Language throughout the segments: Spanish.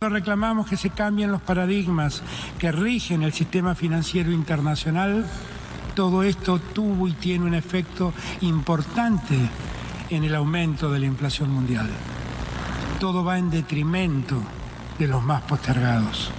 Reclamamos que se cambien los paradigmas que rigen el sistema financiero internacional. Todo esto tuvo y tiene un efecto importante en el aumento de la inflación mundial. Todo va en detrimento de los más postergados.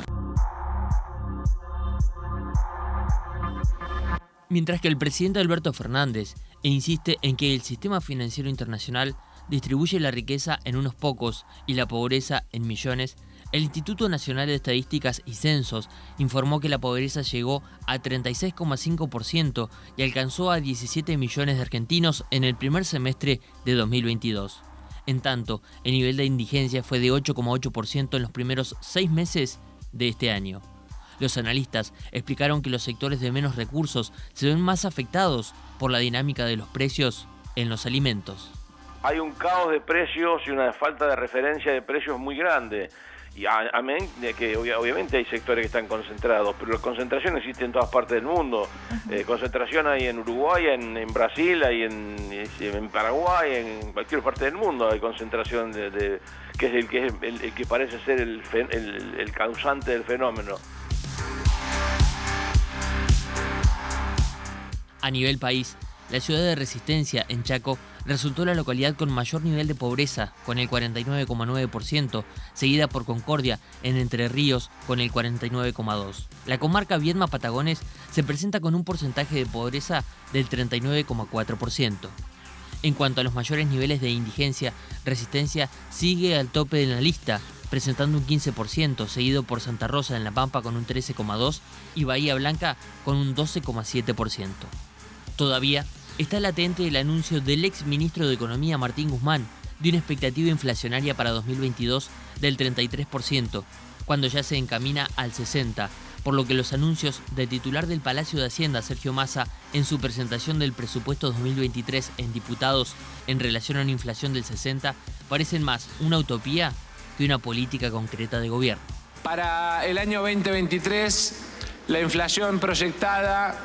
Mientras que el presidente Alberto Fernández insiste en que el sistema financiero internacional distribuye la riqueza en unos pocos y la pobreza en millones, el Instituto Nacional de Estadísticas y Censos informó que la pobreza llegó a 36,5% y alcanzó a 17 millones de argentinos en el primer semestre de 2022. En tanto, el nivel de indigencia fue de 8,8% en los primeros 6 meses de este año. Los analistas explicaron que los sectores de menos recursos se ven más afectados por la dinámica de los precios en los alimentos. Hay un caos de precios y una falta de referencia de precios muy grande. Y amén de que obviamente hay sectores que están concentrados, pero la concentración existe en todas partes del mundo. Concentración hay en Uruguay, en Brasil, hay en Paraguay, en cualquier parte del mundo hay concentración que es el que parece ser el causante del fenómeno. A nivel país, la ciudad de Resistencia, en Chaco, resultó la localidad con mayor nivel de pobreza, con el 49,9%, seguida por Concordia, en Entre Ríos, con el 49,2%. La comarca Viedma-Patagones se presenta con un porcentaje de pobreza del 39,4%. En cuanto a los mayores niveles de indigencia, Resistencia sigue al tope de la lista, presentando un 15%, seguido por Santa Rosa en La Pampa con un 13,2% y Bahía Blanca con un 12,7%. Todavía está latente el anuncio del ex ministro de Economía Martín Guzmán de una expectativa inflacionaria para 2022 del 33%, cuando ya se encamina al 60%, por lo que los anuncios del titular del Palacio de Hacienda, Sergio Massa, en su presentación del presupuesto 2023 en diputados en relación a una inflación del 60%, parecen más una utopía que una política concreta de gobierno. Para el año 2023, la inflación proyectada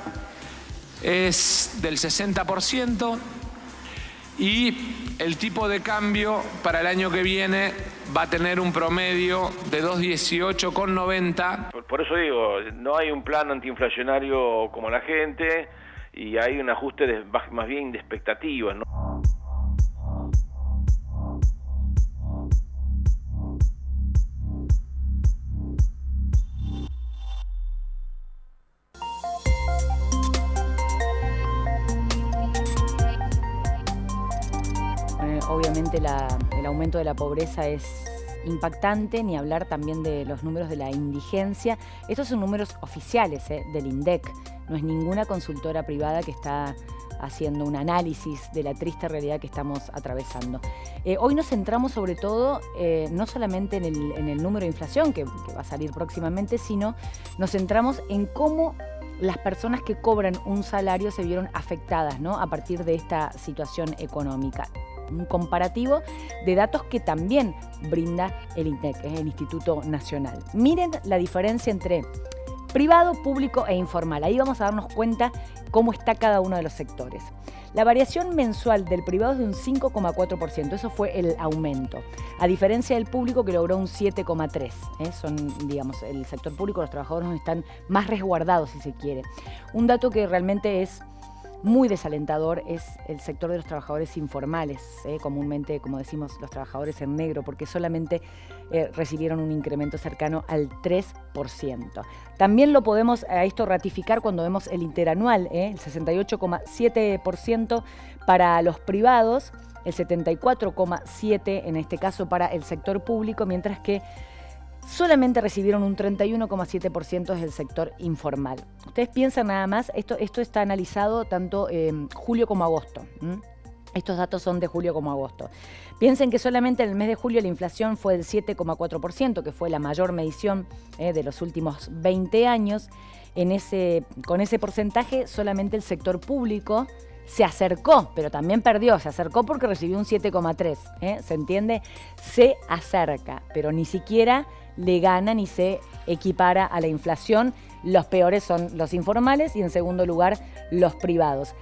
es del 60% y el tipo de cambio para el año que viene va a tener un promedio de 2,18,90. Por eso digo, no hay un plan antiinflacionario como la gente y hay un ajuste más bien de expectativas, ¿no? Obviamente el aumento de la pobreza es impactante, ni hablar también de los números de la indigencia. Estos son números oficiales del INDEC, no es ninguna consultora privada que está haciendo un análisis de la triste realidad que estamos atravesando. Hoy nos centramos sobre todo, no solamente en el número de inflación que va a salir próximamente, sino nos centramos en cómo las personas que cobran un salario se vieron afectadas, ¿no?, a partir de esta situación económica. Un comparativo de datos que también brinda el INDEC, el Instituto Nacional. Miren la diferencia entre privado, público e informal. Ahí vamos a darnos cuenta cómo está cada uno de los sectores. La variación mensual del privado es de un 5,4%, eso fue el aumento, a diferencia del público que logró un 7,3%. Son, digamos, el sector público, los trabajadores están más resguardados, si se quiere. Un dato que realmente es muy desalentador es el sector de los trabajadores informales, comúnmente, como decimos, los trabajadores en negro, porque solamente recibieron un incremento cercano al 3%. También lo podemos a esto ratificar cuando vemos el interanual, el 68,7% para los privados, el 74,7% en este caso para el sector público, mientras que solamente recibieron un 31,7% del sector informal. Ustedes piensan nada más, esto está analizado tanto julio como agosto. Estos datos son de julio como agosto. Piensen que solamente en el mes de julio la inflación fue del 7,4%, que fue la mayor medición de los últimos 20 años. Con ese porcentaje solamente el sector público se acercó, pero también perdió. Se acercó porque recibió un 7,3%. ¿Se entiende? Se acerca, pero ni siquiera le gana ni se equipara a la inflación. Los peores son los informales y en segundo lugar los privados.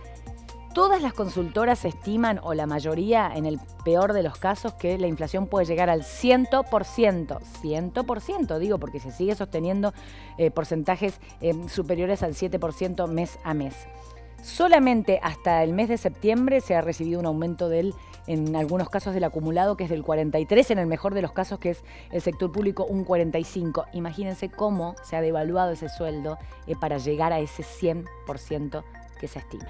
Todas las consultoras estiman, o la mayoría, en el peor de los casos, que la inflación puede llegar al 100%. 100%, digo, porque se sigue sosteniendo porcentajes superiores al 7% mes a mes. Solamente hasta el mes de septiembre se ha recibido un aumento en algunos casos del acumulado, que es del 43%, en el mejor de los casos, que es el sector público, un 45%. Imagínense cómo se ha devaluado ese sueldo para llegar a ese 100% que se estima.